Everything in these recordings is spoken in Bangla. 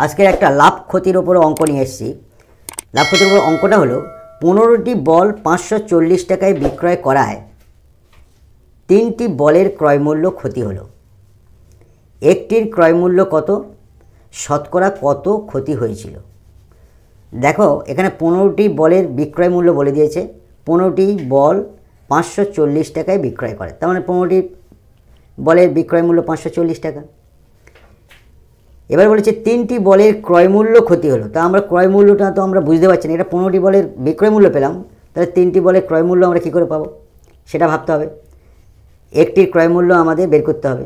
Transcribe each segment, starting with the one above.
আজকের একটা লাভ ক্ষতির উপরে অঙ্ক নিয়ে এসেছি। লাভ ক্ষতির উপর অঙ্কটা হলো 15টি বল 540 টাকায় বিক্রয় করায় 3টি বলের ক্রয়মূল্য ক্ষতি হলো। একটির ক্রয়মূল্য কত, শতকরা কত ক্ষতি হয়েছিল। দেখো এখানে 15টি বলের বিক্রয় মূল্য বলে দিয়েছে। 15টি বল 540 টাকায় বিক্রয় করে, তার মানে 15টি বলের বিক্রয় মূল্য 540 টাকা। এবার বলেছে 3টি বলের ক্রয়মূল্য ক্ষতি হলো। তা আমরা ক্রয়মূল্যটা তো আমরা বুঝতে পারছি না, এটা 15টি বলের বিক্রয় মূল্য পেলাম, তাহলে 3টি বলের ক্রয়মূল্য আমরা কী করে পাবো সেটা ভাবতে হবে। একটির ক্রয়মূল্য আমাদের বের করতে হবে।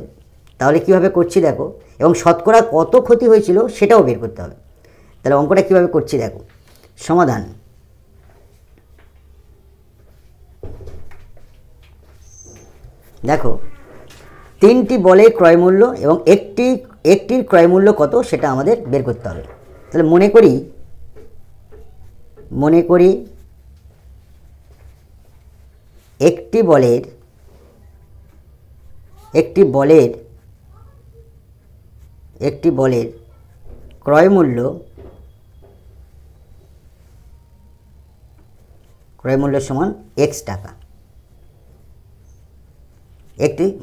তাহলে কীভাবে করছি দেখো, এবং শতকরা কত ক্ষতি হয়েছিল সেটাও বের করতে হবে। তাহলে অঙ্কটা কীভাবে করছি দেখো। সমাধান, দেখো 3টি বলের ক্রয়মূল্য এবং একটির ক্রয়মূল্য কত সেটা আমাদের বের করতে হবে। তাহলে মনে করি একটি বলের ক্রয়মূল্য সমান x টাকা।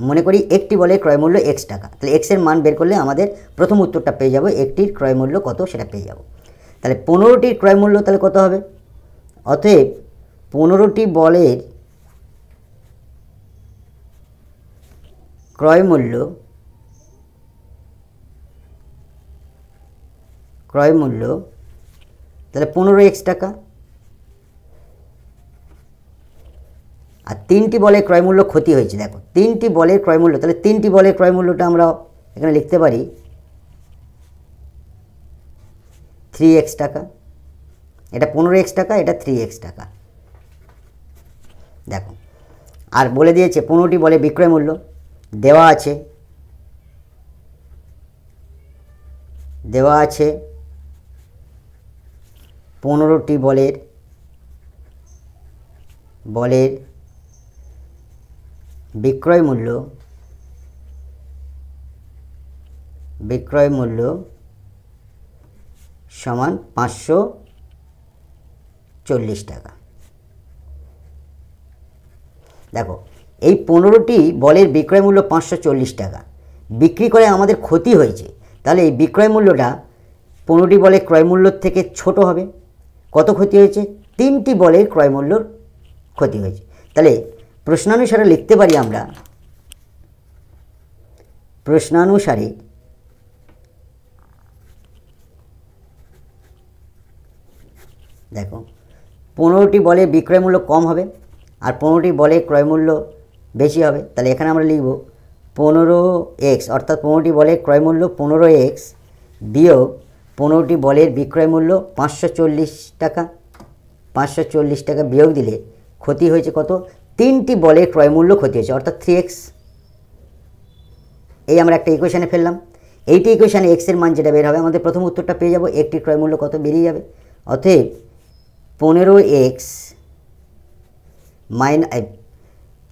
মনে করি একটি বলের ক্রয়মূল্য x টাকা। তাহলে x এর মান বের করলে আমাদের প্রথম উত্তরটা পেয়ে যাব, একটির ক্রয়মূল্য কত সেটা পেয়ে যাব। তাহলে 15টির ক্রয়মূল্য তাহলে কত হবে, অতএব 15টি বলের ক্রয়মূল্য তাহলে 15x টাকা। আর 3টি বলের ক্রয়মূল্য ক্ষতি হয়েছে, দেখো 3টি বলের ক্রয়মূল্য, তাহলে 3টি বলের ক্রয়মূল্যটা আমরা এখানে লিখতে পারি 3x টাকা। এটা 15x টাকা, এটা 3x টাকা। দেখো আর বলে দিয়েছে 15টি বলের বিক্রয় মূল্য দেওয়া আছে 15টি বলের বিক্রয় মূল্য সমান 540 টাকা। দেখো এই 15টি বলের বিক্রয় মূল্য 540 টাকা, বিক্রি করে আমাদের ক্ষতি হয়েছে, তাহলে এই বিক্রয় মূল্যটা 15টি বলের ক্রয় মূল্যর থেকে ছোট হবে। কত ক্ষতি হয়েছে, 3টি বলের ক্রয় মূল্যর ক্ষতি হয়েছে। তাহলে প্রশ্নানুসারে লিখতে পারি আমরা, দেখো 15টি বলের বিক্রয় মূল্য কম হবে আর 15টি বলের ক্রয় মূল্য বেশি হবে। তাহলে এখানে আমরা লিখব 15x, অর্থাৎ 15টি বলের ক্রয় মূল্য 15x বিয়োগ 15টি বলের বিক্রয় মূল্য 540 টাকা। 540 টাকা বিয়োগ দিলে ক্ষতি হয়েছে কত, 3টি বলের ক্রয় মূল্য ক্ষতি হয়েছে, অর্থাৎ 3x। এই আমরা একটা ইকুয়েশানে ফেললাম। এইটি ইকুয়েশানে x এর মান যেটা বের হবে আমাদের প্রথম উত্তরটা পেয়ে যাব, একটির ক্রয় মূল্য কত বেরিয়ে যাবে। অতএব 15x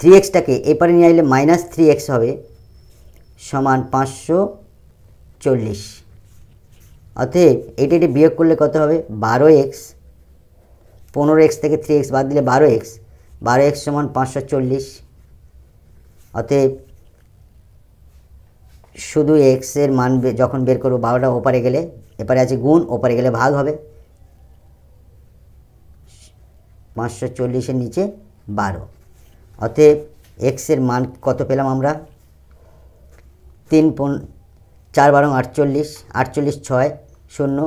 3xটাকে এপারে নিয়ে আসলে -3x হবে সমান 540। অতএব এটি বিয়োগ করলে কত হবে 12x। 15x থেকে 3x বাদ দিলে 12x সমান 540। অতএব শুধু x এর মান যখন বের করবো 12টা ওপারে গেলে, এপারে আছে গুণ, ওপারে গেলে ভাগ হবে। 540-এর নিচে 12। অতএব x এর মান কত পেলাম আমরা, 4 বারং 48, 48 6 0,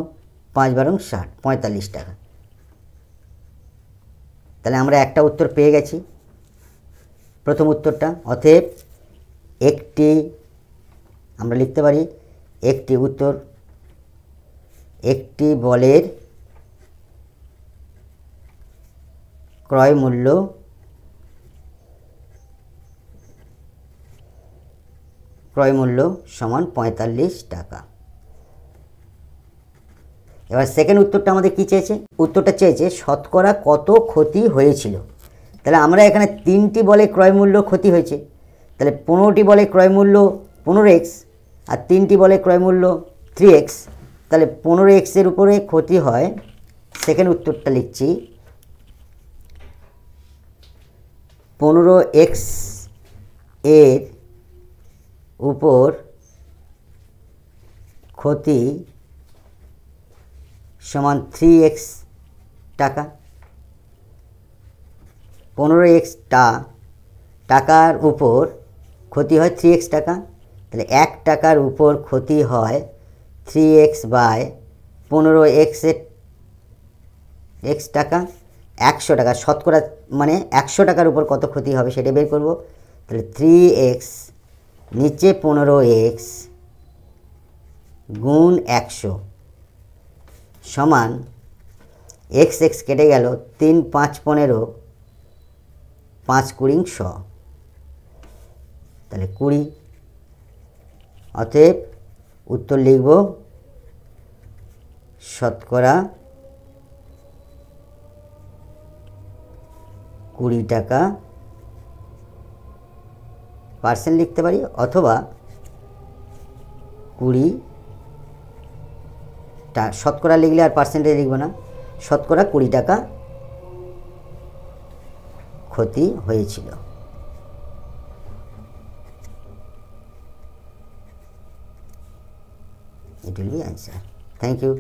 5 বারং 60, 45 টাকা। তাহলে আমরা একটা উত্তর পেয়ে গেছি, প্রথম উত্তরটা। অতএব আমরা লিখতে পারি একটি বলের ক্রয় মূল্য সমান 45 টাকা। এবার সেকেন্ড উত্তরটা আমাদের কি চেয়েছে, উত্তরটা চেয়েছে শতকরা কত ক্ষতি হয়েছিল। তাহলে আমরা এখানে 3টি বলে ক্রয় মূল্য ক্ষতি হয়েছে, তাহলে 15টি বলে ক্রয় মূল্য 15x আর 3টি বলে ক্রয় মূল্য 3x, তাহলে 15x-এর উপরে ক্ষতি হয়, সেকেন্ড উত্তরটা লিখছি। 15x এর উপর ক্ষতি সমান 3x টাকা। 15x টাকার উপর ক্ষতি হয় 3x টাকা, তাহলে 1 টাকার উপর ক্ষতি হয় 3x বাই 15x এর টাকা। 100 টাকা শতকরা, মানে 100 টাকার উপর কত ক্ষতি হবে সেটা বের করব। তাহলে 3x নিচে 15x গুণ 100 সমান x কেটে গেল, 3 5 15, 5 20 100, তাহলে 20। অতএব উত্তর লিখব শতকরা 20 টাকা, পার্সেন্ট লিখতে পারি, অথবা 20 শতকরা লিখলে আর পার্সেন্টেজ লিখব না, শতকরা 20 টাকা ক্ষতি হয়েছিল। It will be answer. Thank you.